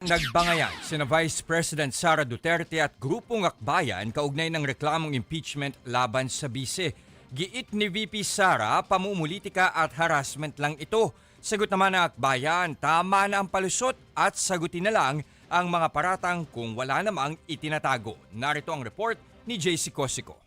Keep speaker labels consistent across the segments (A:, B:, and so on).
A: Nagbangayan sina Vice President Sara Duterte at Grupong Akbayan kaugnay ng reklamong impeachment laban sa bise. Giit ni VP Sara, pamumulitika at harassment lang ito. Sagot naman ng Akbayan, tama na ang palusot at sagutin na lang ang mga paratang kung wala namang itinatago. Narito ang report ni JC Cosico.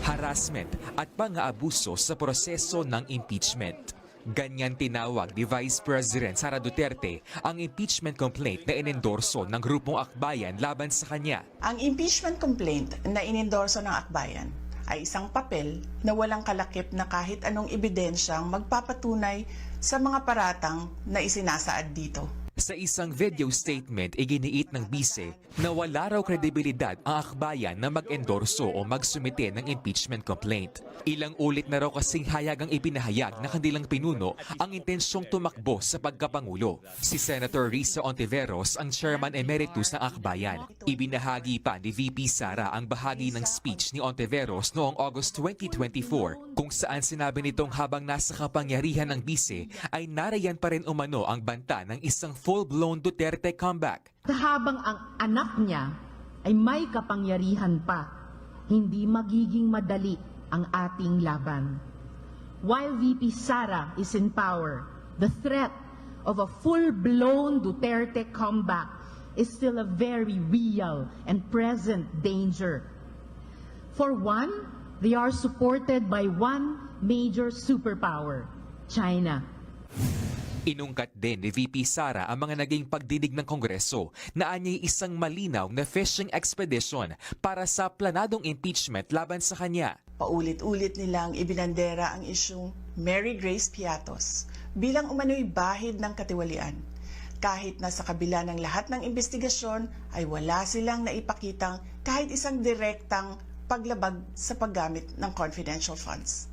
B: Harassment at pang-aabuso sa proseso ng impeachment. Ganyan tinawag ni Vice President Sara Duterte ang impeachment complaint na inendorso ng Grupong Akbayan laban sa kanya.
C: Ang impeachment complaint na inendorso ng Akbayan ay isang papel na walang kalakip na kahit anong ebidensyang magpapatunay sa mga paratang na isinasaad dito.
B: Sa isang video statement, iginiit ng bise na wala raw kredibilidad ang Akbayan na mag-endorso o magsumite ng impeachment complaint. Ilang ulit na raw kasing hayagang ipinahayag na kanilang pinuno ang intensyong tumakbo sa pagkapangulo. Si Senator Risa Ontiveros ang chairman emeritus ng Akbayan. Ibinahagi pa ni VP Sara ang bahagi ng speech ni Ontiveros noong August 2024 kung saan sinabi nitong habang nasa kapangyarihan ng bise ay narayan pa rin umano ang banta ng isang full-blown Duterte comeback.
D: Habang ang anak niya ay may kapangyarihan pa, hindi magiging madali ang ating laban. While VP Sara is in power, the threat of a full-blown Duterte comeback is still a very real and present danger. For one, they are supported by one major superpower, China.
B: Inungkat din ni VP Sara ang mga naging pagdinig ng Kongreso na anyay isang malinaw na fishing expedition para sa planadong impeachment laban sa kanya.
C: Paulit-ulit nilang ibinandera ang isyung Mary Grace Piatos bilang umano'y bahid ng katiwalian. Kahit na sa kabila ng lahat ng investigasyon ay wala silang naipakitang kahit isang direktang paglabag sa paggamit ng confidential funds.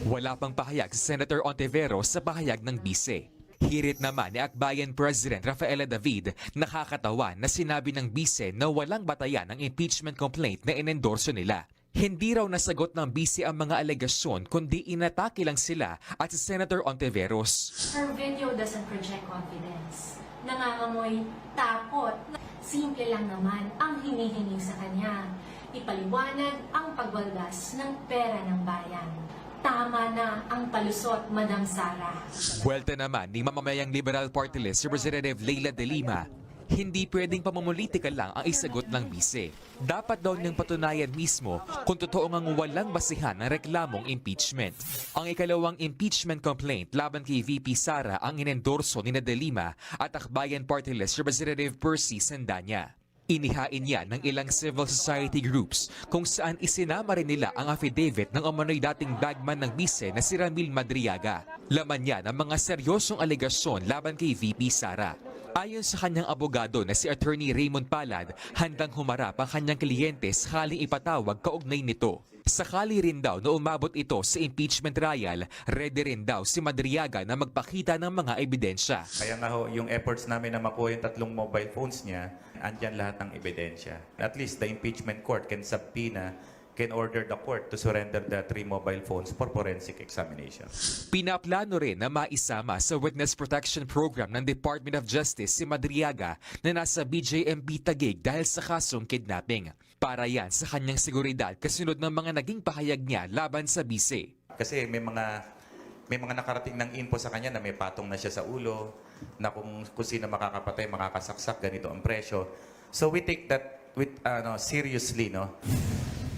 B: Wala pang pahayag si Senator Ontiveros sa pahayag ng bise. Hirit naman ni Akbayan President Rafaela David, nakakatawa na sinabi ng bise na walang batayan ang impeachment complaint na inendorso nila. Hindi raw nasagot ng bise ang mga alegasyon kundi inatake lang sila at si Senator Ontiveros.
E: Her video doesn't project confidence. Nangangamoy takot. Simple lang naman ang hinihingi sa kanya. Ipaliwanag ang pagwaldas ng pera ng bayan. Tama na ang palusot, Madam Sara.
B: Buwelta naman ni mamamayang Liberal Party List Representative Leila De Lima, hindi pwedeng pamumulitika lang ang isagot ng bise. Dapat daw niyang patunayan mismo kung totoo ngang walang basihan ng reklamong impeachment. Ang ikalawang impeachment complaint laban kay VP Sara ang inendorso ni De Lima at Akbayan Party List Representative Percy Sandanya. Inihain niya ng ilang civil society groups kung saan isinama rin nila ang affidavit ng umano'y dating bagman ng bise na si Ramil Madriaga. Laman niya ng mga seryosong alegasyon laban kay VP Sara. Ayon sa kanyang abogado na si Attorney Raymond Palad, handang humarap ang kanyang kliyente sakaling ipatawag kaugnay nito. Sakali rin daw na umabot ito sa impeachment trial, ready rin daw si Madriaga na magpakita ng mga ebidensya.
F: Kaya nga ho, yung efforts namin na makuha yung 3 mobile phones niya, andyan lahat ng ebidensya. At least the impeachment court can subpoena, can order the court to surrender the 3 mobile phones for forensic examination.
B: Pinaplano rin na maisama sa Witness Protection Program ng Department of Justice si Madriaga na nasa BJMP Taguig dahil sa kasong kidnapping. Para yan sa kanyang seguridad kasunod ng mga naging pahayag niya laban sa bise.
F: Kasi may mga nakarating ng info sa kanya na may patong na siya sa ulo, na kung sino makakapatay, makakasaksak, ganito ang presyo. So we take that with seriously, no?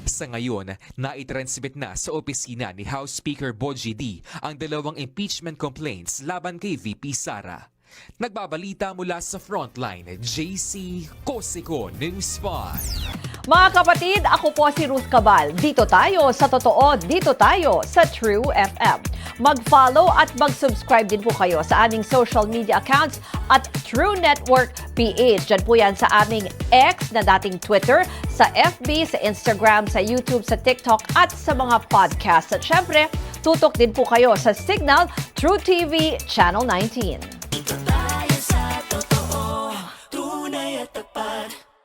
B: Sa ngayon, naitransmit na sa opisina ni House Speaker Bogie D ang 2 impeachment complaints laban kay VP Sara. Nagbabalita mula sa Frontline, JC Cosico, News 5.
G: Mga kapatid, ako po si Ruth Cabal. Dito tayo sa totoo, dito tayo sa True FM. Mag-follow at mag-subscribe din po kayo sa aming social media accounts at True Network PH. Diyan po yan sa aming X na dating Twitter, sa FB, sa Instagram, sa YouTube, sa TikTok at sa mga podcast. At syempre, tutok din po kayo sa Signal True TV Channel 19.